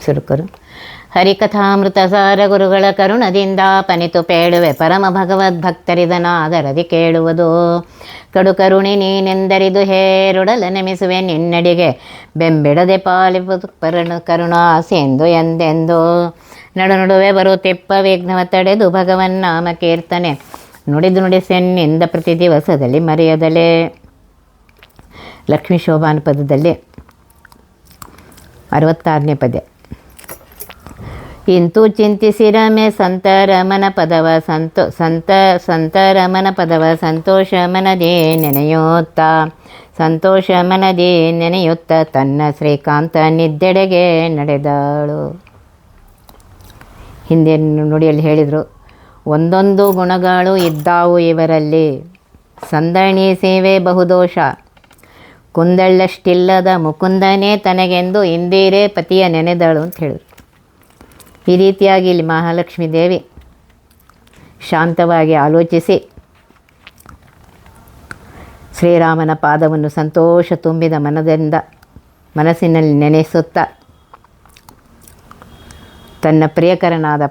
ಸುರುಕರು ಹರಿಕಥಾಮೃತ ಸಾರ ಗುರುಗಳ ಕರುಣದಿಂದ ಪನಿತು ಪೇಳುವೆ ಪರಮ ಭಗವದ್ಭಕ್ತರಿದನಾದರದಿ ಕೇಳುವುದು ಕಡು ಕರುಣಿ ನೀನೆಂದರಿದು ಹೇರುಡಲ ನೆಮಿಸುವೆ ನಿನ್ನಡಿಗೆ ಬೆಂಬಿಡದೆ ಪಾಲಿಪುದು ಕರುಣಾಸೆಂದು ಎಂದೆಂದು ನಡು ನಡುವೆ ಬರುತ್ತಿಪ್ಪ ವಿಘ್ನವ ತಡೆದು ಭಗವನ್ನಾಮ ಕೀರ್ತನೆ ನುಡಿದು ನುಡಿಸೆನ್ನಿಂದ ಪ್ರತಿ ದಿವಸದಲ್ಲಿ ಮರೆಯದಲೇ. ಲಕ್ಷ್ಮೀ ಶೋಭಾನ ಪದದಲ್ಲಿ 66ನೇ ಪದ್ಯ. ಇಂತು ಚಿಂತಿಸಿರಮೆ ಸಂತರಮನ ಪದವ ಸಂತರಮನ ಪದವ ಸಂತೋಷ ಮನದೇ ನೆನೆಯುತ್ತ ತನ್ನ ಶ್ರೀಕಾಂತ ನಿದ್ದೆಡೆಗೆ ನಡೆದಳು. ಹಿಂದೆ ನುಡಿಯಲ್ಲಿ ಹೇಳಿದರು, ಒಂದೊಂದು ಗುಣಗಳು ಇದ್ದಾವು ಇವರಲ್ಲಿ, ಸಂದಣಿ ಸೇವೆ ಬಹುದೋಷ, ಕುಂದಳ್ಳಷ್ಟಿಲ್ಲದ ಮುಕುಂದನೇ ತನಗೆಂದು ಇಂದಿರೇ ಪತಿಯ ನೆನೆದಳು ಅಂತ ಹೇಳಿದರು. ಈ ರೀತಿಯಾಗಿ ಇಲ್ಲಿ ಮಹಾಲಕ್ಷ್ಮೀ ದೇವಿ ಶಾಂತವಾಗಿ ಆಲೋಚಿಸಿ ಶ್ರೀರಾಮನ ಪಾದವನ್ನು ಸಂತೋಷ ತುಂಬಿದ ಮನಸ್ಸಿನಲ್ಲಿ ನೆನೆಸುತ್ತಾ ತನ್ನ ಪ್ರಿಯಕರನಾದ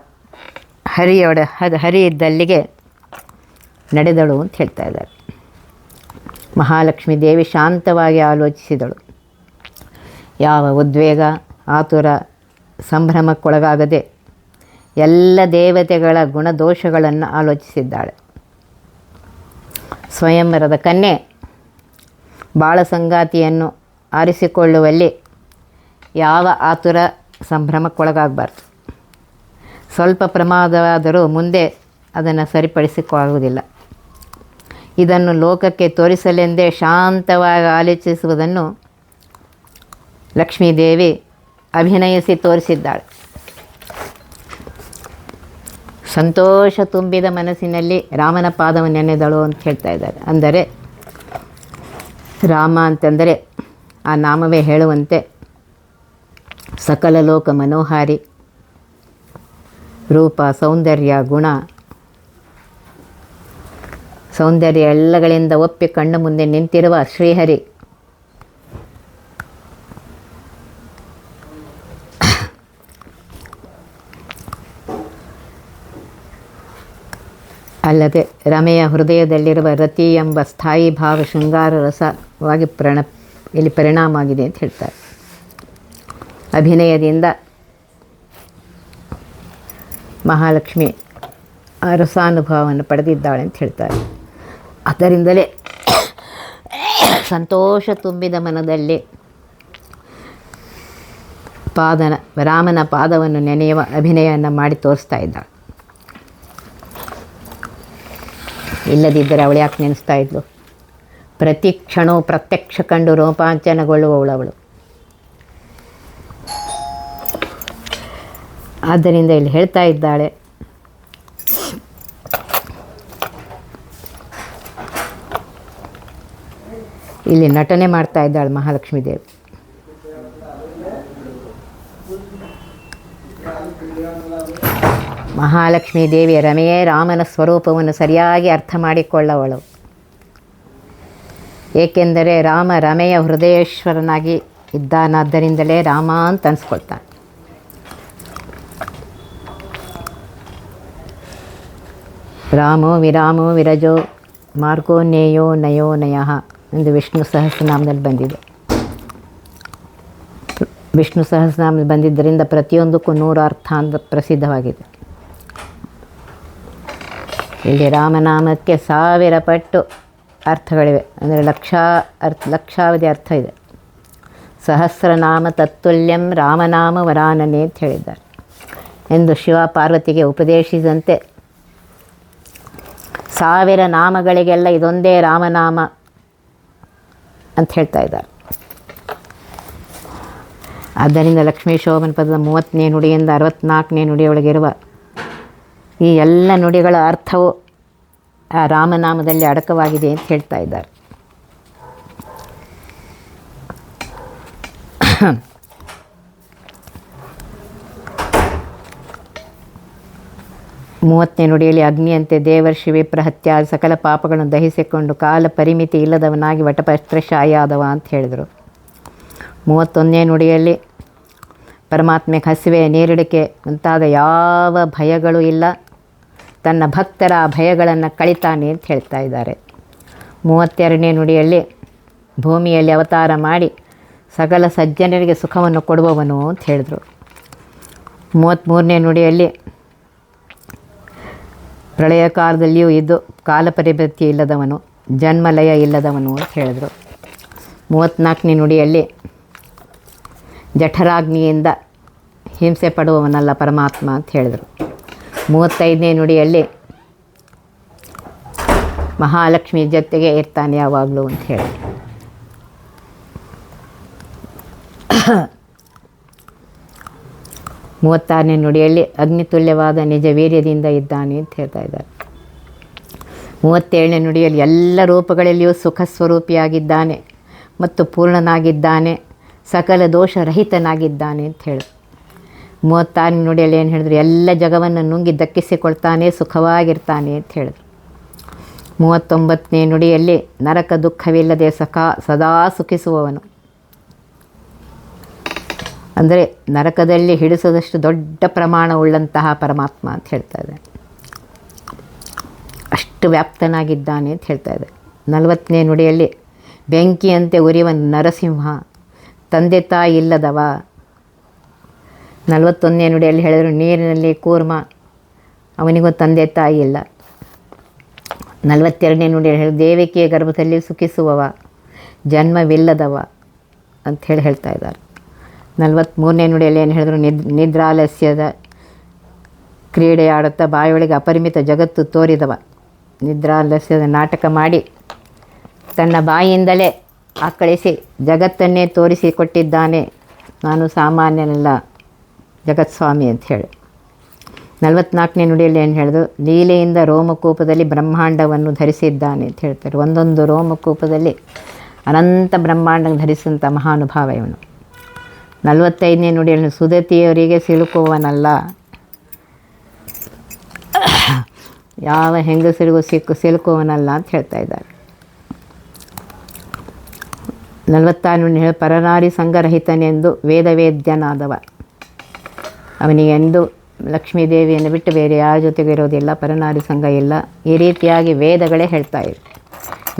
ಹರಿ ಇದ್ದಲ್ಲಿಗೆ ನಡೆದಳು ಅಂತ ಹೇಳ್ತಾ ಇದ್ದಾರೆ. ಮಹಾಲಕ್ಷ್ಮೀ ದೇವಿ ಶಾಂತವಾಗಿ ಆಲೋಚಿಸಿದಳು. ಯಾವ ಉದ್ವೇಗ, ಆತುರ, ಸಂಭ್ರಮಕ್ಕೊಳಗಾಗದೆ ಎಲ್ಲ ದೇವತೆಗಳ ಗುಣದೋಷಗಳನ್ನು ಆಲೋಚಿಸಿದ್ದಾಳೆ. ಸ್ವಯಂವರದ ಕನ್ಯೆ ಬಾಳ ಸಂಗಾತಿಯನ್ನು ಆರಿಸಿಕೊಳ್ಳುವಲ್ಲಿ ಯಾವ ಆತುರ ಸಂಭ್ರಮಕ್ಕೊಳಗಾಗಬಾರ್ದು. ಸ್ವಲ್ಪ ಪ್ರಮಾದವಾದರೂ ಮುಂದೆ ಅದನ್ನು ಸರಿಪಡಿಸಿಕೊಳ್ಳುವುದಿಲ್ಲ. ಇದನ್ನು ಲೋಕಕ್ಕೆ ತೋರಿಸಲೆಂದೇ ಶಾಂತವಾಗಿ ಆಲೋಚಿಸುವುದನ್ನು ಲಕ್ಷ್ಮೀದೇವಿ ಅಭಿನಯಿಸಿ ತೋರಿಸಿದ್ದಾಳೆ. ಸಂತೋಷ ತುಂಬಿದ ಮನಸ್ಸಿನಲ್ಲಿ ರಾಮನ ಪಾದವನ್ನು ನೆನೆದಳು ಅಂತ ಹೇಳ್ತಾ ಇದ್ದಾರೆ. ಅಂದರೆ ರಾಮ ಅಂತಂದರೆ ಆ ನಾಮವೇ ಹೇಳುವಂತೆ ಸಕಲ ಲೋಕ ಮನೋಹಾರಿ, ರೂಪ, ಸೌಂದರ್ಯ, ಗುಣ, ಸೌಂದರ್ಯ ಎಲ್ಲಗಳಿಂದ ಒಪ್ಪಿ ಕಣ್ಣು ಮುಂದೆ ನಿಂತಿರುವ ಶ್ರೀಹರಿ. ಅಲ್ಲದೆ ರಮೆಯ ಹೃದಯದಲ್ಲಿರುವ ರತಿ ಎಂಬ ಸ್ಥಾಯಿ ಭಾವ ಶೃಂಗಾರ ರಸವಾಗಿ ಇಲ್ಲಿ ಪರಿಣಾಮ ಆಗಿದೆ ಅಂತ ಹೇಳ್ತಾರೆ. ಅಭಿನಯದಿಂದ ಮಹಾಲಕ್ಷ್ಮಿ ಆ ರಸಾನುಭವವನ್ನು ಪಡೆದಿದ್ದಾಳೆ ಅಂತ ಹೇಳ್ತಾರೆ. ಅದರಿಂದಲೇ ಸಂತೋಷ ತುಂಬಿದ ಮನದಲ್ಲಿ ರಾಮನ ಪಾದವನ್ನು ನೆನೆಯುವ ಅಭಿನಯವನ್ನು ಮಾಡಿ ತೋರಿಸ್ತಾ ಇದ್ದಾಳೆ. ಇಲ್ಲದಿದ್ದರೆ ಅವಳು ಯಾಕೆ ನೆನೆಸ್ತಾ ಇದ್ಲು? ಪ್ರತಿ ಕ್ಷಣವೂ ಪ್ರತ್ಯಕ್ಷ ಕಂಡು ರೋಮಾಂಚನಗೊಳ್ಳುವವಳು ಅವಳು. ಆದ್ದರಿಂದ ಇಲ್ಲಿ ಹೇಳ್ತಾ ಇದ್ದಾಳೆ, ಇಲ್ಲಿ ನಟನೆ ಮಾಡ್ತಾ ಇದ್ದಾಳೆ ಮಹಾಲಕ್ಷ್ಮೀ ದೇವಿ. ಮಹಾಲಕ್ಷ್ಮೀ ದೇವಿಯ ರಮೆಯೇ ರಾಮನ ಸ್ವರೂಪವನ್ನು ಸರಿಯಾಗಿ ಅರ್ಥ ಮಾಡಿಕೊಳ್ಳವಳು. ಏಕೆಂದರೆ ರಾಮ ರಮೆಯ ಹೃದಯೇಶ್ವರನಾಗಿ ಇದ್ದಾನಾದ್ದರಿಂದಲೇ ರಾಮ ಅಂತ ಅನಿಸ್ಕೊಳ್ತಾನೆ. ರಾಮೋ ವಿರಾಮೋ ವಿರಜೋ ಮಾರ್ಗೋ ನೇಯೋ ನಯೋ ನಯಃ ಎಂದು ವಿಷ್ಣು ಸಹಸ್ರನಾಮದಲ್ಲಿ ಬಂದಿದೆ. ವಿಷ್ಣು ಸಹಸ್ರನಾಮದಲ್ಲಿ ಬಂದಿದ್ದರಿಂದ ಪ್ರತಿಯೊಂದಕ್ಕೂ 100 ಅರ್ಥ ಅಂತ ಪ್ರಸಿದ್ಧವಾಗಿದೆ. ಇಲ್ಲಿ ರಾಮನಾಮಕ್ಕೆ 1000 ಪಟ್ಟು ಅರ್ಥಗಳಿವೆ. ಅಂದರೆ ಲಕ್ಷಾವಧಿ ಅರ್ಥ ಇದೆ. ಸಹಸ್ರನಾಮ ತತ್ತುಲ್ಯಂ ರಾಮನಾಮ ವರಾನನೆ ಅಂತ ಹೇಳಿದ್ದಾರೆ ಎಂದು ಶಿವ ಪಾರ್ವತಿಗೆ ಉಪದೇಶಿಸಿದಂತೆ 1000 ನಾಮಗಳಿಗೆಲ್ಲ ಇದೊಂದೇ ರಾಮನಾಮ ಅಂತ ಹೇಳ್ತಾ ಇದ್ದಾರೆ. ಆದ್ದರಿಂದ ಲಕ್ಷ್ಮೀ ಶೋಭನ ಪದದ 30ನೇ ನುಡಿಯಿಂದ 64ನೇ ನುಡಿಯೊಳಗಿರುವ ಈ ಎಲ್ಲ ನುಡಿಗಳ ಅರ್ಥವು ಆ ರಾಮನಾಮದಲ್ಲಿ ಅಡಕವಾಗಿದೆ ಅಂತ ಹೇಳ್ತಾ ಇದ್ದಾರೆ. ಮೂವತ್ತನೇ ನುಡಿಯಲ್ಲಿ ಅಗ್ನಿಯಂತೆ ದೇವರ್ಷಿ ವಿಪ್ರ ಹತ್ಯಾದ ಸಕಲ ಪಾಪಗಳನ್ನು ದಹಿಸಿಕೊಂಡು ಕಾಲ ಪರಿಮಿತಿ ಇಲ್ಲದವನಾಗಿ ವಟಪತ್ರಶಾಯಾದವ ಅಂತ ಹೇಳಿದರು. 31ನೇ ನುಡಿಯಲ್ಲಿ ಪರಮಾತ್ಮೆಗೆ ಹಸಿವೆ, ನೀರಿಡಿಕೆ ಮುಂತಾದ ಯಾವ ಭಯಗಳು ಇಲ್ಲ, ತನ್ನ ಭಕ್ತರ ಆ ಭಯಗಳನ್ನು ಕಳಿತಾನೆ ಅಂತ ಹೇಳ್ತಾ ಇದ್ದಾರೆ. 32ನೇ ನುಡಿಯಲ್ಲಿ ಭೂಮಿಯಲ್ಲಿ ಅವತಾರ ಮಾಡಿ ಸಕಲ ಸಜ್ಜನರಿಗೆ ಸುಖವನ್ನು ಕೊಡುವವನು ಅಂತ ಹೇಳಿದರು. 33ನೇ ನುಡಿಯಲ್ಲಿ ಪ್ರಳಯ ಕಾಲದಲ್ಲಿಯೂ ಇದ್ದು ಕಾಲಪರಿಮಿತಿ ಇಲ್ಲದವನು, ಜನ್ಮಲಯ ಇಲ್ಲದವನು ಅಂತ ಹೇಳಿದರು. 34ನೇ ನುಡಿಯಲ್ಲಿ ಜಠರಾಗ್ನಿಯಿಂದ ಹಿಂಸೆ ಪಡುವವನಲ್ಲ ಪರಮಾತ್ಮ ಅಂತ ಹೇಳಿದರು. 35ನೇ ನುಡಿಯಲ್ಲಿ ಮಹಾಲಕ್ಷ್ಮಿ ಜೊತೆಗೆ ಇರ್ತಾನೆ ಯಾವಾಗಲೂ ಅಂತ ಹೇಳಿದರು. 36ನೇ ನುಡಿಯಲ್ಲಿ ಅಗ್ನಿತುಲ್ಯವಾದ ನಿಜ ವೀರ್ಯದಿಂದ ಇದ್ದಾನೆ ಅಂತ ಹೇಳ್ತಾ ಇದ್ದಾರೆ. 37ನೇ ನುಡಿಯಲ್ಲಿ ಎಲ್ಲ ರೂಪಗಳಲ್ಲಿಯೂ ಸುಖ ಸ್ವರೂಪಿಯಾಗಿದ್ದಾನೆ ಮತ್ತು ಪೂರ್ಣನಾಗಿದ್ದಾನೆ, ಸಕಲ ದೋಷರಹಿತನಾಗಿದ್ದಾನೆ ಅಂತ ಹೇಳಿ. 36ನೇ ನುಡಿಯಲ್ಲಿ ಏನು ಹೇಳಿದ್ರು, ಎಲ್ಲ ಜಗವನ್ನು ನುಂಗಿ ದಕ್ಕಿಸಿಕೊಳ್ತಾನೆ, ಸುಖವಾಗಿರ್ತಾನೆ ಅಂತ ಹೇಳಿದ್ರು. 39ನೇ ನುಡಿಯಲ್ಲಿ ನರಕ ದುಃಖವಿಲ್ಲದೆ ಸದಾ ಸುಖಿಸುವವನು, ಅಂದರೆ ನರಕದಲ್ಲಿ ಹಿಡಿಸೋದಷ್ಟು ದೊಡ್ಡ ಪ್ರಮಾಣ ಉಳ್ಳಂತಹ ಪರಮಾತ್ಮ ಅಂತ ಹೇಳ್ತಾ ಇದೆ, ಅಷ್ಟು ವ್ಯಾಪ್ತನಾಗಿದ್ದಾನೆ ಅಂತ ಹೇಳ್ತಾ ಇದೆ. 40ನೇ ನುಡಿಯಲ್ಲಿ ಬೆಂಕಿಯಂತೆ ಉರಿಯುವ ನರಸಿಂಹ, ತಂದೆ ತಾಯಿ ಇಲ್ಲದವ. 41ನೇ ನುಡಿಯಲ್ಲಿ ಹೇಳಿದರು, ನೀರಿನಲ್ಲಿ ಕೂರ್ಮ, ಅವನಿಗೂ ತಂದೆ ತಾಯಿ ಇಲ್ಲ. 42ನೇ ನುಡಿಯಲ್ಲಿ ಹೇಳಿದ್ರು, ದೇವಿಕೆಯ ಗರ್ಭದಲ್ಲಿ ಸುಖಿಸುವವ, ಜನ್ಮವಿಲ್ಲದವ ಅಂಥೇಳಿ ಹೇಳ್ತಾ ಇದ್ದಾರೆ. 43ನೇ ನುಡಿಯಲ್ಲಿ ಏನು ಹೇಳಿದ್ರು, ನಿದ್ರಾಲಸ್ಯದ ಕ್ರೀಡೆಯಾಡುತ್ತಾ ಬಾಯೊಳಗೆ ಅಪರಿಮಿತ ಜಗತ್ತು ತೋರಿದವ. ನಿದ್ರಾಲಸ್ಯದ ನಾಟಕ ಮಾಡಿ ತನ್ನ ಬಾಯಿಯಿಂದಲೇ ಆಕಳಿಸಿ ಜಗತ್ತನ್ನೇ ತೋರಿಸಿಕೊಟ್ಟಿದ್ದಾನೆ, ನಾನು ಸಾಮಾನ್ಯನಲ್ಲ ಜಗತ್ಸ್ವಾಮಿ ಅಂತ ಹೇಳಿ. 44ನೇ ನುಡಿಯಲ್ಲಿ ಏನು ಹೇಳಿದ್ರು, ಲೀಲೆಯಿಂದ ರೋಮಕೂಪದಲ್ಲಿ ಬ್ರಹ್ಮಾಂಡವನ್ನು ಧರಿಸಿದ್ದಾನೆ ಅಂತ ಹೇಳ್ತಾರೆ. ಒಂದೊಂದು ರೋಮಕೂಪದಲ್ಲಿ ಅನಂತ ಬ್ರಹ್ಮಾಂಡ ಧರಿಸಿದಂಥ ಮಹಾನುಭಾವ ಇವನು. 45ನೇ ನುಡಿಯಲ್ಲಿ ಸುದತಿಯವರಿಗೆ ಸಿಲುಕುವವನಲ್ಲ, ಯಾವ ಹೆಂಗಸರಿಗೂ ಸಿಲುಕುವವನಲ್ಲ ಅಂತ ಹೇಳ್ತಾ ಇದ್ದಾರೆ. 46ನೇ ನುಡಿ ಪರನಾರಿ ಸಂಘರಹಿತನೆಂದು ವೇದವೇದ್ಯನಾದವ, ಅವನಿಗೆ ಎಂದು ಲಕ್ಷ್ಮೀದೇವಿಯನ್ನು ಬಿಟ್ಟು ಬೇರೆ ಯಾರ ಜೊತೆಗೂ ಇರೋದಿಲ್ಲ, ಪರನಾರಿ ಸಂಘ ಇಲ್ಲ, ಈ ರೀತಿಯಾಗಿ ವೇದಗಳೇ ಹೇಳ್ತಾ ಇವೆ.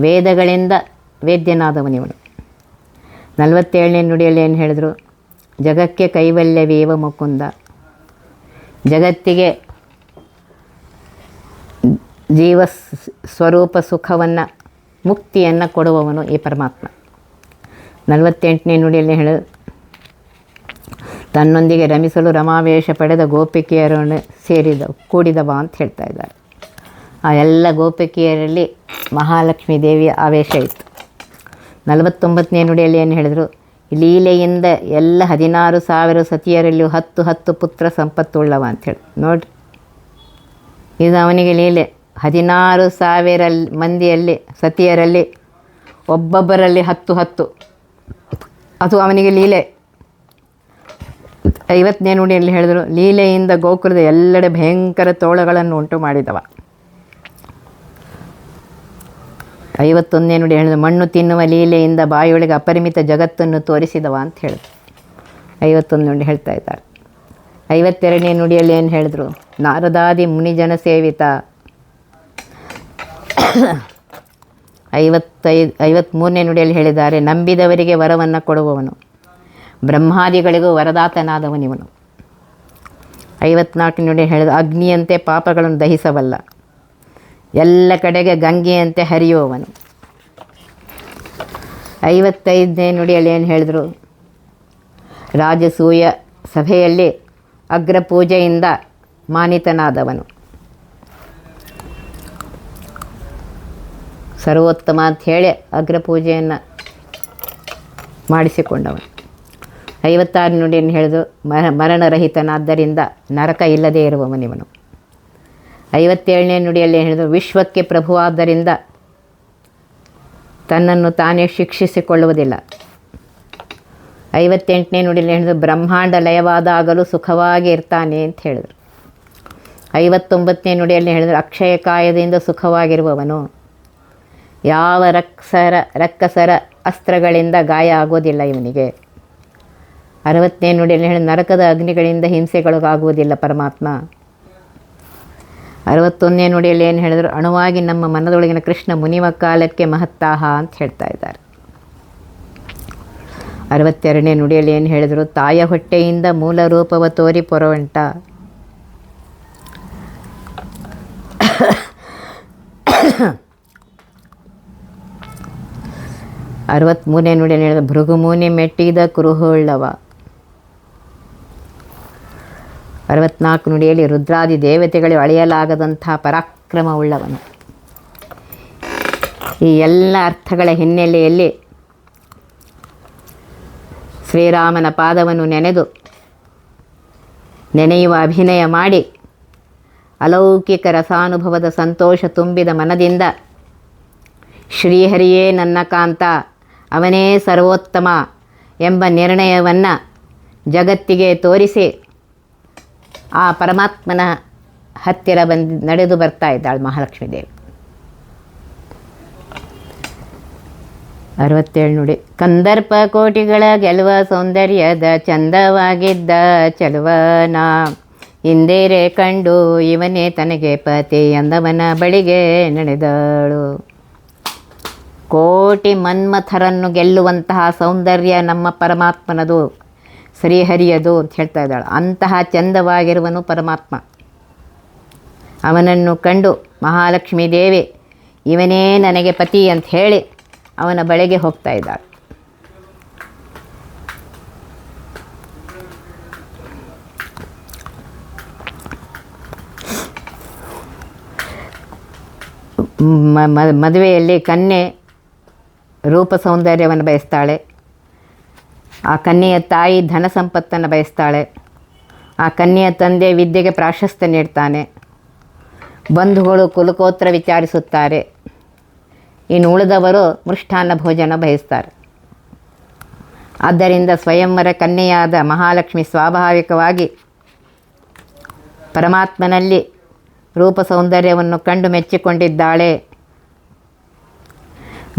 ವೇದಗಳಿಂದ ವೇದ್ಯನಾದವನಿವನು. 47ನೇ ನುಡಿಯಲ್ಲಿ ಏನು ಹೇಳಿದ್ರು, ಜಗಕ್ಕೆ ಕೈವಲ್ಯವೇವ ಮುಕುಂದ, ಜಗತ್ತಿಗೆ ಜೀವ ಸ್ವರೂಪ ಸುಖವನ್ನು ಮುಕ್ತಿಯನ್ನು ಕೊಡುವವನು ಈ ಪರಮಾತ್ಮ. 48ನೇ ನುಡಿಯಲ್ಲಿ ಹೇಳಿದ್ರು, ತನ್ನೊಂದಿಗೆ ರಮಿಸಲು ರಮಾವೇಶ ಪಡೆದ ಗೋಪಿಕೆಯರನ್ನು ಕೂಡಿದವ ಅಂತ ಹೇಳ್ತಾ ಇದ್ದಾರೆ. ಆ ಎಲ್ಲ ಗೋಪಿಕೆಯರಲ್ಲಿ ಮಹಾಲಕ್ಷ್ಮೀ ದೇವಿಯ ಆವೇಶ ಇತ್ತು. 49ನೇ ನುಡಿಯಲ್ಲಿ ಏನು ಹೇಳಿದರು, ಲೀಲೆಯಿಂದ ಎಲ್ಲ 16,000 ಸತಿಯರಲ್ಲಿಯೂ 10 ಪುತ್ರ ಸಂಪತ್ತುಳ್ಳವ ಅಂಥೇಳಿ. ನೋಡಿರಿ, ಇದು ಅವನಿಗೆ ಲೀಲೆ. 16,000 ಮಂದಿಯಲ್ಲಿ ಸತಿಯರಲ್ಲಿ ಒಬ್ಬೊಬ್ಬರಲ್ಲಿ 10 ಅದು ಅವನಿಗೆ ಲೀಲೆ. 50ನೇ ನುಡಿಯಲ್ಲಿ ಹೇಳಿದರು, ಲೀಲೆಯಿಂದ ಗೋಕುಲದ ಎಲ್ಲೆಡೆ ಭಯಂಕರ ತೋಳಗಳನ್ನು ಉಂಟು ಮಾಡಿದವ. 51ನೇ ನುಡಿ ಹೇಳಿದ್ರು, ಮಣ್ಣು ತಿನ್ನುವ ಲೀಲೆಯಿಂದ ಬಾಯೊಳಗೆ ಅಪರಿಮಿತ ಜಗತ್ತನ್ನು ತೋರಿಸಿದವ ಅಂತ ಹೇಳಿದ್ರು. 51 ನುಡಿ ಹೇಳ್ತಾ ಇದ್ದಾರೆ. 52ನೇ ನುಡಿಯಲ್ಲಿ ಏನು ಹೇಳಿದ್ರು, ನಾರದಾದಿ ಮುನಿಜನ ಸೇವಿತ. 53ನೇ ನುಡಿಯಲ್ಲಿ ಹೇಳಿದ್ದಾರೆ, ನಂಬಿದವರಿಗೆ ವರವನ್ನು ಕೊಡುವವನು, ಬ್ರಹ್ಮಾದಿಗಳಿಗೂ ವರದಾತನಾದವನಿವನು. 54ನೇ ನುಡಿ ಹೇಳಿದ, ಅಗ್ನಿಯಂತೆ ಪಾಪಗಳನ್ನು ದಹಿಸಬಲ್ಲ, ಎಲ್ಲ ಕಡೆಗೆ ಗಂಗೆಯಂತೆ ಹರಿಯುವವನು. 55ನೇ ನುಡಿಯಲ್ಲಿ ಏನು ಹೇಳಿದ್ರು, ರಾಜಸೂಯ ಸಭೆಯಲ್ಲಿ ಅಗ್ರಪೂಜೆಯಿಂದ ಮಾನಿತನಾದವನು, ಸರ್ವೋತ್ತಮ ಅಂತ ಹೇಳಿ ಅಗ್ರಪೂಜೆಯನ್ನು ಮಾಡಿಸಿಕೊಂಡವನು. 56ನೇ ನುಡಿಯನ್ನು ಹೇಳಿದ್ರು, ಮರಣರಹಿತನಾದ್ದರಿಂದ ನರಕ ಇಲ್ಲದೇ ಇರುವವನಿವನು. 57ನೇ ನುಡಿಯಲ್ಲಿ ಹೇಳಿದ್ರು, ವಿಶ್ವಕ್ಕೆ ಪ್ರಭುವಾದ್ದರಿಂದ ತನ್ನನ್ನು ತಾನೇ ಶಿಕ್ಷಿಸಿಕೊಳ್ಳುವುದಿಲ್ಲ. 58ನೇ ನುಡಿಯಲ್ಲಿ ಹೇಳಿದ್ರು, ಬ್ರಹ್ಮಾಂಡ ಲಯವಾದಾಗಲೂ ಸುಖವಾಗಿ ಇರ್ತಾನೆ ಅಂತ ಹೇಳಿದರು. 59ನೇ ನುಡಿಯಲ್ಲಿ ಹೇಳಿದ್ರು, ಅಕ್ಷಯ ಕಾಯದಿಂದ ಸುಖವಾಗಿರುವವನು, ಯಾವ ರಕ್ಕಸರ ಅಸ್ತ್ರಗಳಿಂದ ಗಾಯ ಆಗೋದಿಲ್ಲ ಇವನಿಗೆ. 60ನೇ ನುಡಿಯಲ್ಲಿ ಹೇಳಿ ನರಕದ ಅಗ್ನಿಗಳಿಂದ ಹಿಂಸೆಗಳಿಗಾಗುವುದಿಲ್ಲ ಪರಮಾತ್ಮ. 61ನೇ ನುಡಿಯಲ್ಲಿ ಏನು ಹೇಳಿದ್ರು, ಅಣುವಾಗಿ ನಮ್ಮ ಮನದೊಳಗಿನ ಕೃಷ್ಣ ಮುನಿವ ಕಾಲಕ್ಕೆ ಮಹತ್ತಾಹ ಅಂತ ಹೇಳ್ತಾ ಇದ್ದಾರೆ. 62ನೇ ನುಡಿಯಲ್ಲಿ ಏನು ಹೇಳಿದರು, ತಾಯ ಹೊಟ್ಟೆಯಿಂದ ಮೂಲ ರೂಪವ ತೋರಿ ಪೊರವಂಟ. 63ನೇ ನುಡಿಯಲ್ಲಿ ಹೇಳಿದ್ರು, ಭೃಗುಮುನಿ ಮೆಟ್ಟಿದ ಕುರುಹುಳ್ಳವ. 64 ನುಡಿಯಲ್ಲಿ ರುದ್ರಾದಿ ದೇವತೆಗಳು ಅಳೆಯಲಾಗದಂಥ ಪರಾಕ್ರಮವುಳ್ಳವನು. ಈ ಎಲ್ಲ ಅರ್ಥಗಳ ಹಿನ್ನೆಲೆಯಲ್ಲಿ ಶ್ರೀರಾಮನ ಪಾದವನ್ನು ನೆನೆಯುವ ಅಭಿನಯ ಮಾಡಿ ಅಲೌಕಿಕ ರಸಾನುಭವದ ಸಂತೋಷ ತುಂಬಿದ ಮನದಿಂದ ಶ್ರೀಹರಿಯೇ ನನ್ನ ಕಾಂತ, ಅವನೇ ಸರ್ವೋತ್ತಮ ಎಂಬ ನಿರ್ಣಯವನ್ನು ಜಗತ್ತಿಗೆ ತೋರಿಸಿ ಆ ಪರಮಾತ್ಮನ ಹತ್ತಿರ ನಡೆದು ಬರ್ತಾ ಇದ್ದಾಳೆ ಮಹಾಲಕ್ಷ್ಮೀ ದೇವಿ. 67 ನುಡಿ, ಕಂದರ್ಪ ಕೋಟಿಗಳ ಗೆಲುವ ಸೌಂದರ್ಯದ ಚಂದವಾಗಿದ್ದ ಚಲುವನ ಇಂದೇರೆ ಕಂಡು ಇವನೇ ತನಗೆ ಪತಿ ಎಂದವನ ಬಳಿಗೆ ನಡೆದಳು. ಕೋಟಿ ಮನ್ಮಥರನ್ನು ಗೆಲ್ಲುವಂತಹ ಸೌಂದರ್ಯ ನಮ್ಮ ಪರಮಾತ್ಮನದು, ಶ್ರೀಹರಿಯದು ಅಂತ ಹೇಳ್ತಾ ಇದ್ದಾಳೆ. ಅಂತಹ ಚಂದವಾಗಿರುವನು ಪರಮಾತ್ಮ. ಅವನನ್ನು ಕಂಡು ಮಹಾಲಕ್ಷ್ಮೀ ದೇವಿ ಇವನೇ ನನಗೆ ಪತಿ ಅಂತ ಹೇಳಿ ಅವನ ಬಳಿಗೆ ಹೋಗ್ತಾ ಇದ್ದಾಳೆ. ಮದುವೆಯಲ್ಲಿ ಕನ್ಯೆ ರೂಪ ಸೌಂದರ್ಯವನ್ನು ಬಯಸ್ತಾಳೆ. ಆ ಕನ್ಯೆಯ ತಾಯಿ ಧನ ಸಂಪತ್ತನ್ನು ಬಯಸ್ತಾಳೆ. ಆ ಕನ್ಯೆಯ ತಂದೆ ವಿದ್ಯೆಗೆ ಪ್ರಾಶಸ್ತ್ಯ ನೀಡ್ತಾನೆ. ಬಂಧುಗಳು ಕುಲಕೋತ್ರ ವಿಚಾರಿಸುತ್ತಾರೆ. ಇನ್ನು ಉಳಿದವರು ಮೃಷ್ಟಾನ್ನ ಭೋಜನ ಬಯಸ್ತಾರೆ. ಆದ್ದರಿಂದ ಸ್ವಯಂವರ ಕನ್ಯೆಯಾದ ಮಹಾಲಕ್ಷ್ಮಿ ಸ್ವಾಭಾವಿಕವಾಗಿ ಪರಮಾತ್ಮನಲ್ಲಿ ರೂಪ ಸೌಂದರ್ಯವನ್ನು ಕಂಡು ಮೆಚ್ಚಿಕೊಂಡಿದ್ದಾಳೆ.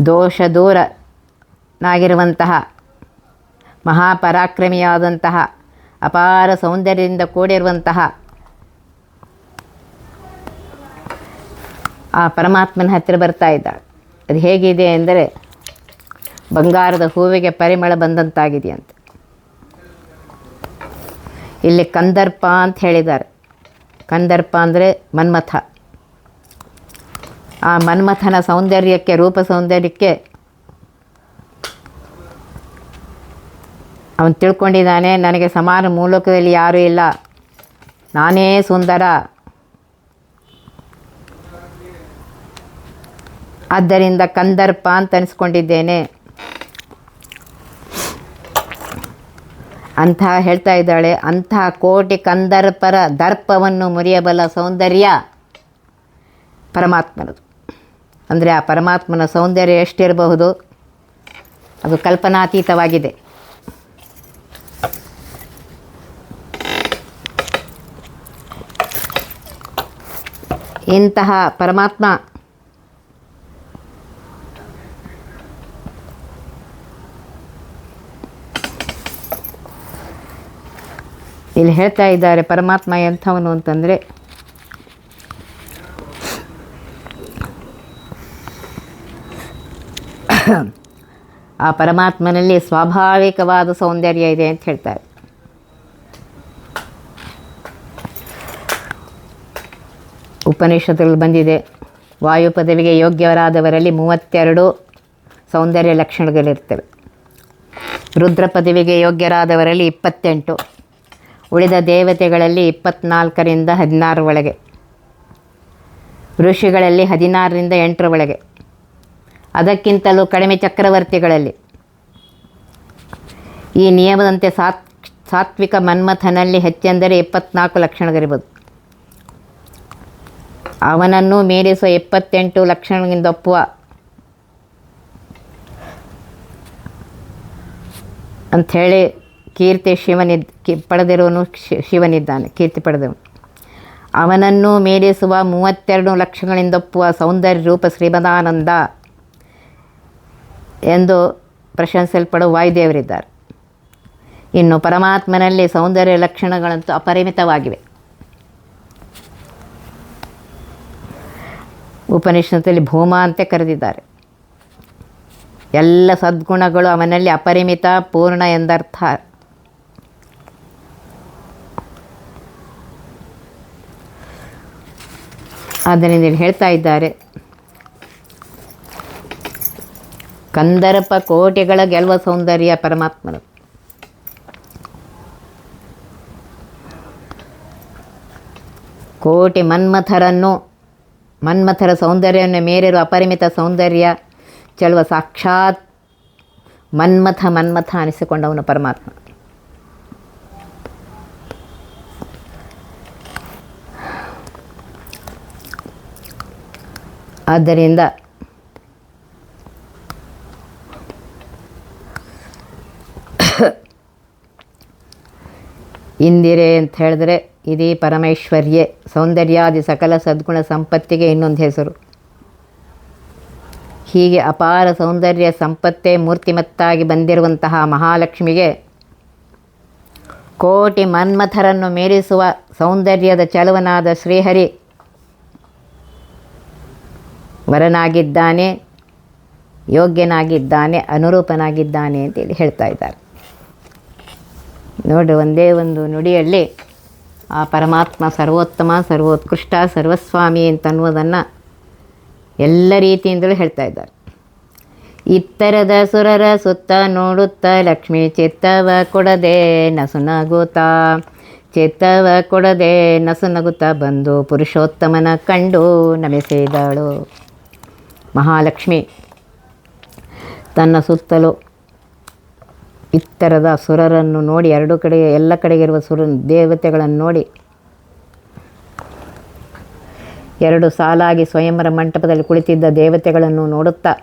ದೋಷ ದೂರನಾಗಿರುವಂತಹ ಮಹಾಪರಾಕ್ರಮಿಯಾದಂತಹ ಅಪಾರ ಸೌಂದರ್ಯದಿಂದ ಕೂಡಿರುವಂತಹ ಆ ಪರಮಾತ್ಮನ ಹತ್ತಿರ ಬರ್ತಾ ಇದ್ದಾಳೆ. ಅದು ಹೇಗಿದೆ ಅಂದರೆ ಬಂಗಾರದ ಹೂವಿಗೆ ಪರಿಮಳ ಬಂದಂತಾಗಿದೆಯಂತೆ. ಇಲ್ಲಿ ಕಂದರ್ಪ ಅಂತ ಹೇಳಿದ್ದಾರೆ. ಕಂದರ್ಪ ಅಂದರೆ ಮನ್ಮಥ. ಆ ಮನ್ಮಥನ ಸೌಂದರ್ಯಕ್ಕೆ, ರೂಪ ಸೌಂದರ್ಯಕ್ಕೆ ಅವನು ತಿಳ್ಕೊಂಡಿದ್ದಾನೆ, ನನಗೆ ಸಮಾನ ಮೂಲಕದಲ್ಲಿ ಯಾರೂ ಇಲ್ಲ, ನಾನೇ ಸುಂದರ. ಆದ್ದರಿಂದ ಕಂದರ್ಪ ಅಂತ ಅನಿಸ್ಕೊಂಡಿದ್ದೇನೆ ಅಂತ ಹೇಳ್ತಾ ಇದ್ದಾಳೆ. ಅಂತಹ ಕೋಟಿ ಕಂದರ್ಪರ ದರ್ಪವನ್ನು ಮುರಿಯಬಲ್ಲ ಸೌಂದರ್ಯ ಪರಮಾತ್ಮನದು. ಅಂದರೆ ಆ ಪರಮಾತ್ಮನ ಸೌಂದರ್ಯ ಎಷ್ಟಿರಬಹುದು, ಅದು ಕಲ್ಪನಾತೀತವಾಗಿದೆ. ಇಂತಹ ಪರಮಾತ್ಮ ಇಲ್ಲಿ ಹೇಳ್ತಾ ಇದ್ದಾರೆ. ಪರಮಾತ್ಮ ಎಂಥವನು ಅಂತಂದರೆ ಆ ಪರಮಾತ್ಮನಲ್ಲಿ ಸ್ವಾಭಾವಿಕವಾದ ಸೌಂದರ್ಯ ಇದೆ ಅಂತ ಹೇಳ್ತಾರೆ. ಉಪನಿಷತ್ತುಗಳು ಬಂದಿದೆ, ವಾಯು ಪದವಿಗೆ ಯೋಗ್ಯರಾದವರಲ್ಲಿ 32 ಸೌಂದರ್ಯ ಲಕ್ಷಣಗಳಿರ್ತವೆ. ರುದ್ರ ಪದವಿಗೆ ಯೋಗ್ಯರಾದವರಲ್ಲಿ 28, ಉಳಿದ ದೇವತೆಗಳಲ್ಲಿ 24ರಿಂದ 16 ಒಳಗೆ, ಋಷಿಗಳಲ್ಲಿ 16ರಿಂದ 8 ಒಳಗೆ, ಅದಕ್ಕಿಂತಲೂ ಕಡಿಮೆ ಚಕ್ರವರ್ತಿಗಳಲ್ಲಿ. ಈ ನಿಯಮದಂತೆ ಸಾತ್ವಿಕ ಮನ್ಮಥನಲ್ಲಿ ಹೆಚ್ಚೆಂದರೆ 24 ಲಕ್ಷಣಗಳಿರ್ಬೋದು. ಅವನನ್ನು ಮೀರಿಸುವ 28 ಲಕ್ಷಣಗಳಿಂದ ಒಪ್ಪುವ ಅಂಥೇಳಿ ಕೀರ್ತಿ ಪಡೆದಿರುವನು ಶಿವನಿದ್ದಾನೆ, ಕೀರ್ತಿ ಪಡೆದವನು. ಅವನನ್ನು ಮೀರಿಸುವ 32 ಲಕ್ಷಗಳಿಂದ ಒಪ್ಪುವ ಸೌಂದರ್ಯ ರೂಪ ಶ್ರೀಮದಾನಂದ ಎಂದು ಪ್ರಶಂಸಲ್ಪಡುವ ವಾಯುದೇವರಿದ್ದಾರೆ. ಇನ್ನು ಪರಮಾತ್ಮನಲ್ಲಿ ಸೌಂದರ್ಯ ಲಕ್ಷಣಗಳಂತೂ ಅಪರಿಮಿತವಾಗಿವೆ. ಉಪನಿಷತ್ತಲ್ಲಿ ಭೂಮ ಅಂತ ಕರೆದಿದ್ದಾರೆ. ಎಲ್ಲ ಸದ್ಗುಣಗಳು ಅವನಲ್ಲಿ ಅಪರಿಮಿತ, ಪೂರ್ಣ ಎಂದರ್ಥ. ಆದ್ದರಿಂದ ಇಲ್ಲಿ ಹೇಳ್ತಾ ಇದ್ದಾರೆ, ಕಂದರ್ಪ ಕೋಟಿಗಳ ಗೆಲುವ ಸೌಂದರ್ಯ ಪರಮಾತ್ಮನು. ಕೋಟಿ ಮನ್ಮಥರ ಸೌಂದರ್ಯವನ್ನು ಮೀರಿರುವ ಅಪರಿಮಿತ ಸೌಂದರ್ಯ ಚೆಲುವ ಸಾಕ್ಷಾತ್ ಮನ್ಮಥ ಅನಿಸಿಕೊಂಡವನು ಪರಮಾತ್ಮ. ಆದ್ದರಿಂದ ಇಂದಿರೆ ಅಂತ ಹೇಳಿದ್ರೆ ಇದೇ ಪರಮೇಶ್ವರ್ಯೆ, ಸೌಂದರ್ಯಾದಿ ಸಕಲ ಸದ್ಗುಣ ಸಂಪತ್ತಿಗೆ ಇನ್ನೊಂದು ಹೆಸರು. ಹೀಗೆ ಅಪಾರ ಸೌಂದರ್ಯ ಸಂಪತ್ತೇ ಮೂರ್ತಿಮತ್ತಾಗಿ ಬಂದಿರುವಂತಹ ಮಹಾಲಕ್ಷ್ಮಿಗೆ ಕೋಟಿ ಮನ್ಮಥರನ್ನು ಮೀರಿಸುವ ಸೌಂದರ್ಯದ ಚಲುವನಾದ ಶ್ರೀಹರಿ ವರನಾಗಿದ್ದಾನೆ, ಯೋಗ್ಯನಾಗಿದ್ದಾನೆ, ಅನುರೂಪನಾಗಿದ್ದಾನೆ ಅಂತೇಳಿ ಹೇಳ್ತಾ ಇದ್ದಾರೆ. ನೋಡಿ, ಒಂದೇ ಒಂದು ನುಡಿಯಲ್ಲಿ ಆ ಪರಮಾತ್ಮ ಸರ್ವೋತ್ತಮ, ಸರ್ವೋತ್ಕೃಷ್ಟ, ಸರ್ವಸ್ವಾಮಿ ಅಂತನ್ನುವುದನ್ನು ಎಲ್ಲ ರೀತಿಯಿಂದಲೂ ಹೇಳ್ತಾ ಇದ್ದಾರೆ. ಇತ್ತರದ ಸುರರ ಸುತ್ತ ನೋಡುತ್ತಾ ಲಕ್ಷ್ಮೀ ಚಿತ್ತವ ಕೊಡದೆ ನಸುನಗುತ್ತಾ, ಚಿತ್ತವ ಕೊಡದೆ ನಸುನಗುತ್ತಾ ಬಂದು ಪುರುಷೋತ್ತಮನ ಕಂಡು ನಮಿಸಿದಳು. ಮಹಾಲಕ್ಷ್ಮಿ ತನ್ನ ಸುತ್ತಲೂ ಇತ್ತರದ ಸುರರನ್ನು ನೋಡಿ, ಎರಡು ಕಡೆ ಎಲ್ಲ ಕಡೆಗಿರುವ ದೇವತೆಗಳನ್ನು ನೋಡಿ, ಎರಡು ಸಾಲಾಗಿ ಸ್ವಯಂವರ ಮಂಟಪದಲ್ಲಿ ಕುಳಿತಿದ್ದ ದೇವತೆಗಳನ್ನು ನೋಡುತ್ತಾ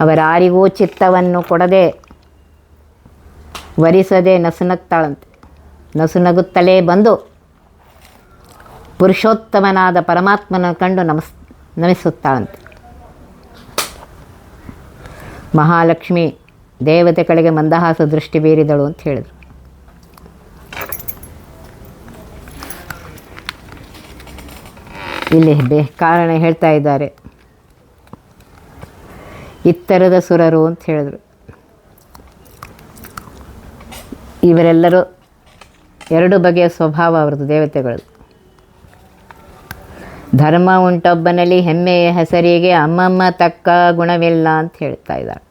ಅವರಾರಿಗೂ ಚಿತ್ತವನ್ನು ಕೊಡದೆ ವರಿಸದೆ ನಸುನಗ್ತಾಳಂತೆ. ನಸುನಗುತ್ತಲೇ ಬಂದು ಪುರುಷೋತ್ತಮನಾದ ಪರಮಾತ್ಮನ ಕಂಡು ನಮಿಸುತ್ತಾಳಂತೆ. ಮಹಾಲಕ್ಷ್ಮಿ ದೇವತೆಗಳಿಗೆ ಮಂದಹಾಸ ದೃಷ್ಟಿ ಬೀರಿದಳು ಅಂತ ಹೇಳಿದರು. ಇಲ್ಲಿ ಕಾರಣ ಹೇಳ್ತಾ ಇದ್ದಾರೆ. ಇತ್ತರದ ಸುರರು ಅಂತ ಹೇಳಿದರು. ಇವರೆಲ್ಲರೂ ಎರಡು ಬಗೆಯ ಸ್ವಭಾವ ಅವರದ್ದು ದೇವತೆಗಳದ್ದು. ಧರ್ಮ ಉಂಟೊಬ್ಬನಲ್ಲಿ ಹೆಮ್ಮೆಯ ಹೆಸರಿಗೆ ಅಮ್ಮಮ್ಮ ತಕ್ಕ ಗುಣವಿಲ್ಲ ಅಂತ ಹೇಳ್ತಾ ಇದ್ದಾರೆ.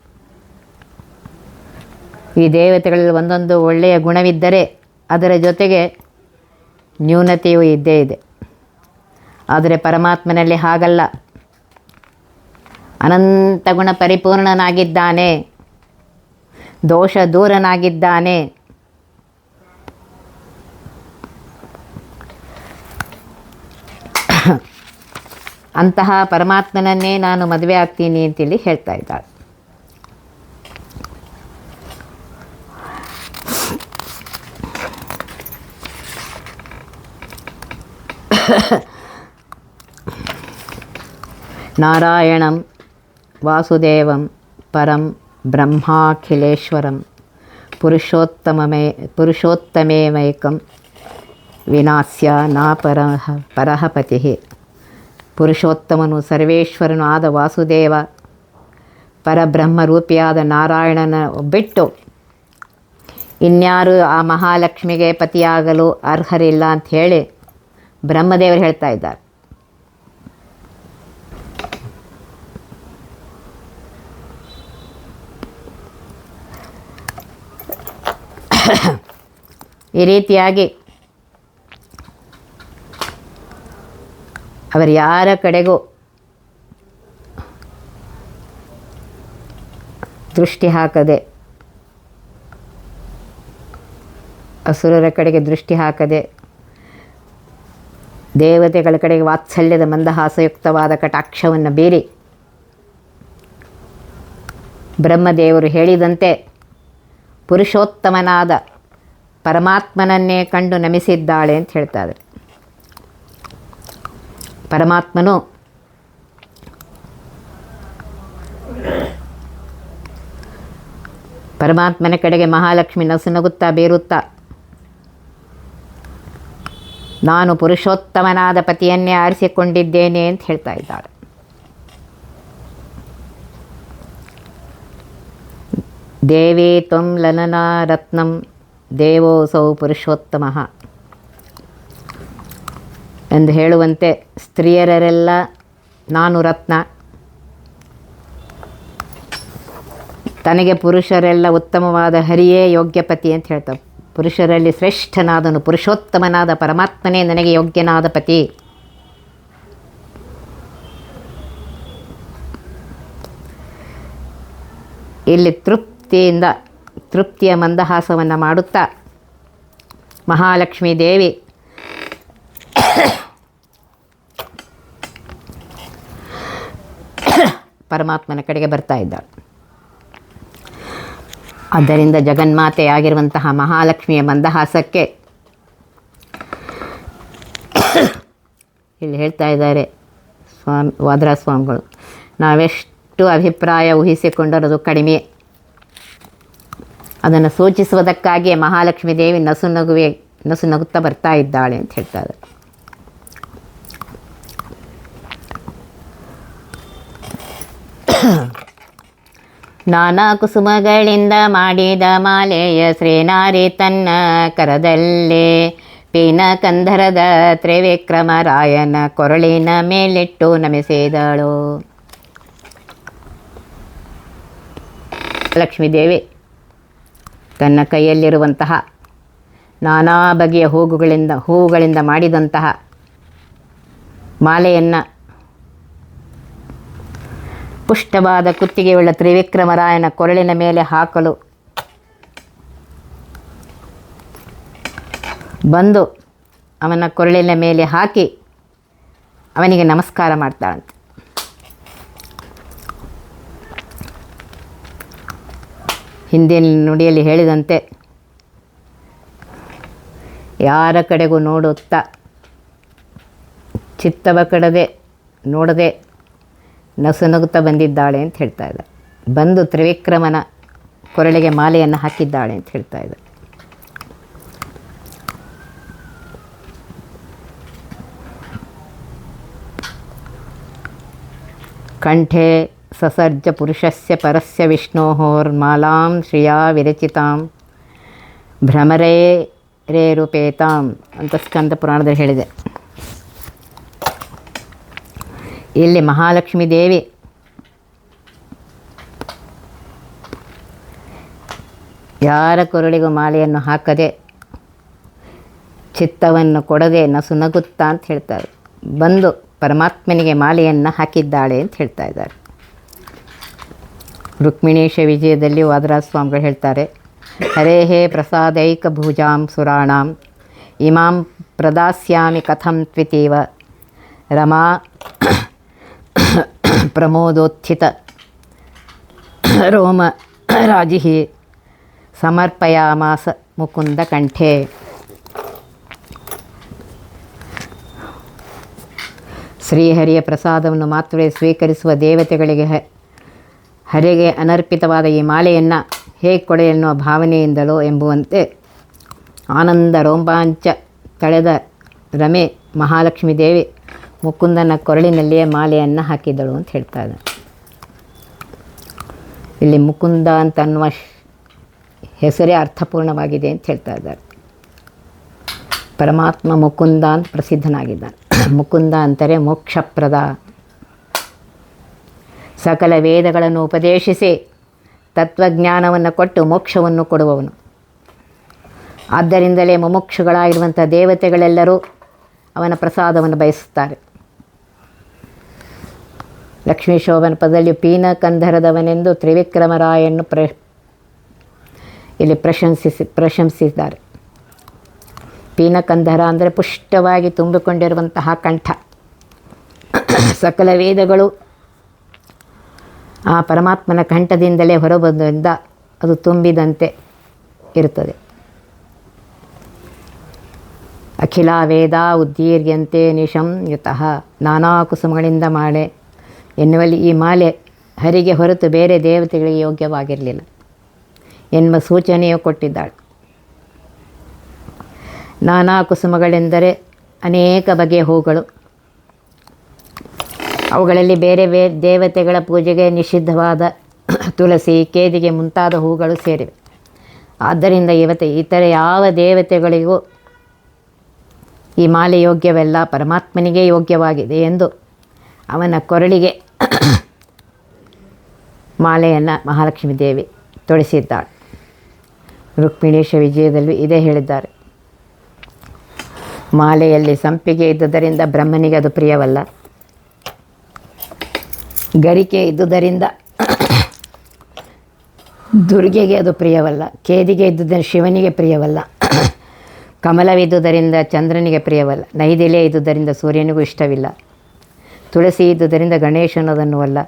ಈ ದೇವತೆಗಳಲ್ಲಿ ಒಂದೊಂದು ಒಳ್ಳೆಯ ಗುಣವಿದ್ದರೆ ಅದರ ಜೊತೆಗೆ ನ್ಯೂನತೆಯೂ ಇದ್ದೇ ಇದೆ. ಆದರೆ ಪರಮಾತ್ಮನಲ್ಲಿ ಹಾಗಲ್ಲ. ಅನಂತ ಗುಣ ಪರಿಪೂರ್ಣನಾಗಿದ್ದಾನೆ, ದೋಷ ದೂರನಾಗಿದ್ದಾನೆ. ಅಂತಹ ಪರಮಾತ್ಮನನ್ನೇ ನಾನು ಮದುವೆ ಆಗ್ತೀನಿ ಅಂತೇಳಿ ಹೇಳ್ತಾ ಇದ್ದಾಳೆ. ನಾರಾಯಣಂ ವಾಸುದೇವಂ ಪರಂ ಬ್ರಹ್ಮಾಖಿಲೇಶ್ವರಂ ಪುರುಷೋತ್ತಮೇವೈಕಂ ವಿನಾಸ್ಯ ನಾ ಪರಃ ಪತಿ. ಪುರುಷೋತ್ತಮನು ಸರ್ವೇಶ್ವರನು ಆದ ವಾಸುದೇವ, ಪರಬ್ರಹ್ಮರೂಪಿಯಾದ ನಾರಾಯಣನ ಬಿಟ್ಟು ಇನ್ಯಾರು ಆ ಮಹಾಲಕ್ಷ್ಮಿಗೆ ಪತಿಯಾಗಲು ಅರ್ಹರಿಲ್ಲ ಅಂತ ಹೇಳಿ ಬ್ರಹ್ಮದೇವರು ಹೇಳ್ತಾ ಇದ್ದಾರೆ. ಈ ರೀತಿಯಾಗಿ ಅವರು ಯಾರ ಕಡೆಗೂ ದೃಷ್ಟಿ ಹಾಕದೆ, ಅಸುರರ ಕಡೆಗೆ ದೃಷ್ಟಿ ಹಾಕದೆ, ದೇವತೆಗಳ ಕಡೆಗೆ ವಾತ್ಸಲ್ಯದ ಮಂದಹಾಸಯುಕ್ತವಾದ ಕಟಾಕ್ಷವನ್ನು ಬೀರಿ ಬ್ರಹ್ಮದೇವರು ಹೇಳಿದಂತೆ ಪುರುಷೋತ್ತಮನಾದ ಪರಮಾತ್ಮನನ್ನೇ ಕಂಡು ನಮಿಸಿದ್ದಾಳೆ ಅಂತ ಹೇಳ್ತಾ ಇದ್ದಾರೆ. ಪರಮಾತ್ಮನು ಪರಮಾತ್ಮನ ಕಡೆಗೆ ಮಹಾಲಕ್ಷ್ಮಿ ನಸುನಗುತ್ತಾ ಬೇರುತ್ತಾ, ನಾನು ಪುರುಷೋತ್ತಮನಾದ ಪತಿಯನ್ನೇ ಆರಿಸಿಕೊಂಡಿದ್ದೇನೆ ಅಂತ ಹೇಳ್ತಾ ಇದ್ದಾಳೆ. ದೇವಿ ತ್ವಂ ಲಲನಾ ರತ್ನಂ ದೇವೋಸೌ ಪುರುಷೋತ್ತಮಃ ಎಂದು ಹೇಳುವಂತೆ ಸ್ತ್ರೀಯರೆಲ್ಲ ನಾನು ರತ್ನ, ತನಗೆ ಪುರುಷರೆಲ್ಲ ಉತ್ತಮವಾದ ಹರಿಯೇ ಯೋಗ್ಯಪತಿ ಅಂತ ಹೇಳ್ತಾರೆ. ಪುರುಷರಲ್ಲಿ ಶ್ರೇಷ್ಠನಾದನು ಪುರುಷೋತ್ತಮನಾದ ಪರಮಾತ್ಮನೇ ನನಗೆ ಯೋಗ್ಯನಾದ ಪತಿ. ಇಲ್ಲಿ ತೃಪ್ತಿಯ ಮಂದಹಾಸವನ್ನು ಮಾಡುತ್ತಾ ಮಹಾಲಕ್ಷ್ಮೀ ದೇವಿ ಪರಮಾತ್ಮನ ಕಡೆಗೆ ಬರ್ತಾ ಇದ್ದಾಳೆ. ಆದ್ದರಿಂದ ಜಗನ್ಮಾತೆಯಾಗಿರುವಂತಹ ಮಹಾಲಕ್ಷ್ಮಿಯ ಮಂದಹಾಸಕ್ಕೆ ಇಲ್ಲಿ ಹೇಳ್ತಾ ಇದ್ದಾರೆ ವಾದರಾಜ ಸ್ವಾಮಿಗಳು, ನಾವೆಷ್ಟು ಅಭಿಪ್ರಾಯ ಊಹಿಸಿಕೊಂಡರೂ ಅದು ಕಡಿಮೆ. ಅದನ್ನು ಸೂಚಿಸುವುದಕ್ಕಾಗಿಯೇ ಮಹಾಲಕ್ಷ್ಮೀ ದೇವಿ ನಸುನಗುತ್ತಾ ಬರ್ತಾ ಇದ್ದಾಳೆ ಅಂತ ಹೇಳ್ತಾರೆ. ನಾನಾ ಕುಸುಮಗಳಿಂದ ಮಾಡಿದ ಮಾಲೆಯ ಶ್ರೀನಾರಿ ತನ್ನ ಕರದಲ್ಲೇ ಪೀನ ಕಂಧರದ ತ್ರಿವಿಕ್ರಮರಾಯನ ಕೊರಳಿನ ಮೇಲಿಟ್ಟು ನಮಿಸಿದಳು. ಲಕ್ಷ್ಮೀದೇವಿ ತನ್ನ ಕೈಯಲ್ಲಿರುವಂತಹ ನಾನಾ ಬಗೆಯ ಹೂವುಗಳಿಂದ ಮಾಡಿದಂತಹ ಮಾಲೆಯನ್ನು ಪುಷ್ಟವಾದ ಕುತ್ತಿಗೆಯುಳ್ಳ ತ್ರಿವಿಕ್ರಮರಾಯನ ಕೊರಳಿನ ಮೇಲೆ ಹಾಕಲು ಬಂದು ಅವನ ಕೊರಳಿನ ಮೇಲೆ ಹಾಕಿ ಅವನಿಗೆ ನಮಸ್ಕಾರ ಮಾಡ್ತಾಳಂತೆ. ಹಿಂದಿನ ನುಡಿಯಲ್ಲಿ ಹೇಳಿದಂತೆ ಯಾರ ಕಡೆಗೂ ನೋಡುತ್ತಾ ಚಿತ್ತವ ಕಡದೆ ನೋಡದೆ ನಸುನಗುತ್ತಾ ಬಂದಿದ್ದಾಳೆ ಅಂತ ಹೇಳ್ತಾ ಇದ್ದಾರೆ. ಬಂದು ತ್ರಿವಿಕ್ರಮನ ಕೊರಳಿಗೆ ಮಾಲೆಯನ್ನು ಹಾಕಿದ್ದಾಳೆ ಅಂತ ಹೇಳ್ತಾ ಇದ್ದಾರೆ. ಕಂಠೆ ಸಸರ್ಜ ಪುರುಷಸ್ಯ ಪರಸ್ಯ ವಿಷ್ಣೋರ್ಮಾಲಾಂ ಶ್ರಿಯಾ ವಿರಚಿತಾಂ ಭ್ರಮರೇ ರೇರುಪೇತಾಂ ಅಂತ ಸ್ಕಂದ ಪುರಾಣದಲ್ಲಿ ಹೇಳಿದೆ. ಇಲ್ಲಿ ಮಹಾಲಕ್ಷ್ಮೀ ದೇವಿ ಯಾರ ಕೊರಳಿಗೂ ಮಾಲೆಯನ್ನು ಹಾಕದೆ ಚಿತ್ತವನ್ನು ಕೊಡದೆ ನಸುನಗುತ್ತಾ ಅಂತ ಹೇಳ್ತಾರೆ. ಬಂದು ಪರಮಾತ್ಮನಿಗೆ ಮಾಲೆಯನ್ನು ಹಾಕಿದ್ದಾಳೆ ಅಂತ ಹೇಳ್ತಾ ಇದ್ದಾರೆ. ರುಕ್ಮಿಣೀಶ ವಿಜಯದಲ್ಲಿ ವಾದರಾಜ ಸ್ವಾಮಿಗಳು ಹೇಳ್ತಾರೆ, ಹರೇಹೇ ಪ್ರಸಾದೈಕ ಭುಜಾಂ ಸುರಾಣಾಂ ಇಮಾಂ ಪ್ರದಾಸ್ಯಾಮಿ ಕಥಂ ತ್ವಿತೀವ ರಮಾ ಪ್ರಮೋದೋತ್ಥಿತ ರೋಮ ರಾಜಿ ಸಮರ್ಪಯಾಮಾಸ ಮುಕುಂದ ಕಂಠೆ. ಶ್ರೀಹರಿಯ ಪ್ರಸಾದವನ್ನು ಮಾತ್ರವೇ ಸ್ವೀಕರಿಸುವ ದೇವತೆಗಳಿಗೆ ಹರಿಗೆ ಅನರ್ಪಿತವಾದ ಈ ಮಾಲೆಯನ್ನು ಹೇಗೆ ಕೊಡೆ ಎನ್ನುವ ಭಾವನೆಯಿಂದಲೋ ಎಂಬುವಂತೆ ಆನಂದ ರೋಮಾಂಚ ತಳೆದ ರಮೆ ಮಹಾಲಕ್ಷ್ಮೀ ದೇವಿ ಮುಕುಂದನ ಕೊರಳಿನಲ್ಲಿಯೇ ಮಾಲೆಯನ್ನು ಹಾಕಿದಳು ಅಂತ ಹೇಳ್ತಾ ಇದ್ದಾರೆ. ಇಲ್ಲಿ ಮುಕುಂದ ಅಂತ ಅನ್ನುವ ಹೆಸರೇ ಅರ್ಥಪೂರ್ಣವಾಗಿದೆ ಅಂತ ಹೇಳ್ತಾ ಇದ್ದಾರೆ. ಪರಮಾತ್ಮ ಮುಕುಂದ ಅಂತ ಪ್ರಸಿದ್ಧನಾಗಿದ್ದಾನೆ. ಮುಕುಂದ ಅಂತಾರೆ ಮೋಕ್ಷಪ್ರದ. ಸಕಲ ವೇದಗಳನ್ನು ಉಪದೇಶಿಸಿ ತತ್ವಜ್ಞಾನವನ್ನು ಕೊಟ್ಟು ಮೋಕ್ಷವನ್ನು ಕೊಡುವವನು. ಆದ್ದರಿಂದಲೇ ಮುಮುಕ್ಷುಗಳಾಗಿರುವಂಥ ದೇವತೆಗಳೆಲ್ಲರೂ ಅವನ ಪ್ರಸಾದವನ್ನು ಬಯಸುತ್ತಾರೆ. ಲಕ್ಷ್ಮೀ ಶೋಭನ ಪದದಲ್ಲಿ ಪೀನ ಕಂಧರದವನೆಂದು ತ್ರಿವಿಕ್ರಮರಾಯನ್ನು ಇಲ್ಲಿ ಪ್ರಶಂಸಿಸಿದ್ದಾರೆ. ಪೀನಕಂಧರ ಅಂದರೆ ಪುಷ್ಟವಾಗಿ ತುಂಬಿಕೊಂಡಿರುವಂತಹ ಕಂಠ. ಸಕಲ ವೇದಗಳು ಆ ಪರಮಾತ್ಮನ ಕಂಠದಿಂದಲೇ ಹೊರಬಂದಿಂದ ಅದು ತುಂಬಿದಂತೆ ಇರುತ್ತದೆ. ಅಖಿಲ ವೇದ ಉದ್ದೀರ್ಯಂತೆ ನಿಶಂ ಯುತಃ ನಾನಾ ಕುಸುಮಗಳಿಂದ ಮಾಲೆ ಎನ್ನುವಲ್ಲಿ ಈ ಮಾಲೆ ಹರಿಗೆ ಹೊರತು ಬೇರೆ ದೇವತೆಗಳಿಗೆ ಯೋಗ್ಯವಾಗಿರಲಿಲ್ಲ. ಎನ್ನುವ ಸೂಚನೆಯೂ ಕೊಟ್ಟಿದ್ದಾಳೆ. ನಾನಾ ಕುಸುಮಗಳೆಂದರೆ ಅನೇಕ ಬಗೆಯ ಹೂಗಳು. ಅವುಗಳಲ್ಲಿ ಬೇರೆ ಬೇರೆ ದೇವತೆಗಳ ಪೂಜೆಗೆ ನಿಷಿದ್ಧವಾದ ತುಳಸಿ, ಕೇದಿಗೆ ಮುಂತಾದ ಹೂಗಳು ಸೇರಿವೆ. ಆದ್ದರಿಂದ ಇತರ ಯಾವ ದೇವತೆಗಳಿಗೂ ಈ ಮಾಲೆ ಯೋಗ್ಯವಲ್ಲ, ಪರಮಾತ್ಮನಿಗೆ ಯೋಗ್ಯವಾಗಿದೆ ಎಂದು ಅವನ ಕೊರಳಿಗೆ ಮಾಲೆಯನ್ನು ಮಹಾಲಕ್ಷ್ಮೀ ದೇವಿ ತೊಡಿಸಿದ್ದಾಳೆ. ರುಕ್ಮಿಣೀಶ ವಿಜಯದಲ್ಲಿ ಇದೇ ಹೇಳಿದ್ದಾರೆ. ಮಾಲೆಯಲ್ಲಿ ಸಂಪಿಗೆ ಇದ್ದುದರಿಂದ ಬ್ರಹ್ಮನಿಗೆ ಅದು ಪ್ರಿಯವಲ್ಲ, ಗರಿಕೆ ಇದ್ದುದರಿಂದ ದುರ್ಗೆಗೆ ಅದು ಪ್ರಿಯವಲ್ಲ, ಕೇದಿಗೆ ಇದ್ದುದರಿಂದ ಶಿವನಿಗೆ ಪ್ರಿಯವಲ್ಲ, ಕಮಲವಿದ್ದುದರಿಂದ ಚಂದ್ರನಿಗೆ ಪ್ರಿಯವಲ್ಲ, ನೈದಿಲೆ ಇದ್ದುದರಿಂದ ಸೂರ್ಯನಿಗೂ ಇಷ್ಟವಿಲ್ಲ, ತುಳಸಿ ಇದ್ದುದರಿಂದ ಗಣೇಶನದನ್ನು ಅಲ್ಲ,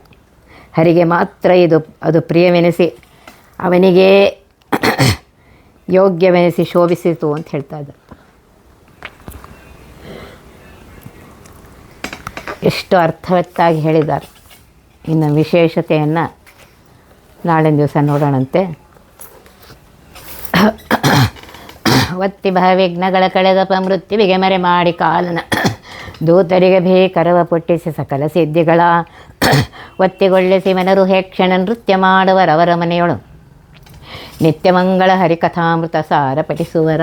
ಹರಿಗೆ ಮಾತ್ರ ಅದು ಪ್ರಿಯವೆನಿಸಿ ಅವನಿಗೇ ಯೋಗ್ಯವೆನಿಸಿ ಶೋಭಿಸಿತು ಅಂತ ಹೇಳ್ತಾ ಇದ್ದ. ಎಷ್ಟು ಅರ್ಥವತ್ತಾಗಿ ಹೇಳಿದ್ದಾರೆ. ಇನ್ನು ವಿಶೇಷತೆಯನ್ನು ನಾಳಿನ ದಿವಸ ನೋಡೋಣಂತೆ. ಒತ್ತಿ ವಿಘ್ನಗಳ ಕಳೆದಪ ಮೃತ್ಯುವಿಗೆ ಮರೆ ಮಾಡಿ ಕಾಲನ ದೂತರಿಗೆ ಭೀಕರವ ಪುಟ್ಟಿಸಿ ಸಕಲ ಸಿದ್ಧಿಗಳ ಒತ್ತಿಗೊಳ್ಳಿಸಿ ಮನರು ಹೇಕ್ಷಣ ನೃತ್ಯ ಮಾಡುವರವರ ಮನೆಯೊಳು ನಿತ್ಯಮಂಗಳ ಹರಿಕಥಾಮೃತ ಸಾರ ಪಠಿಸುವರ.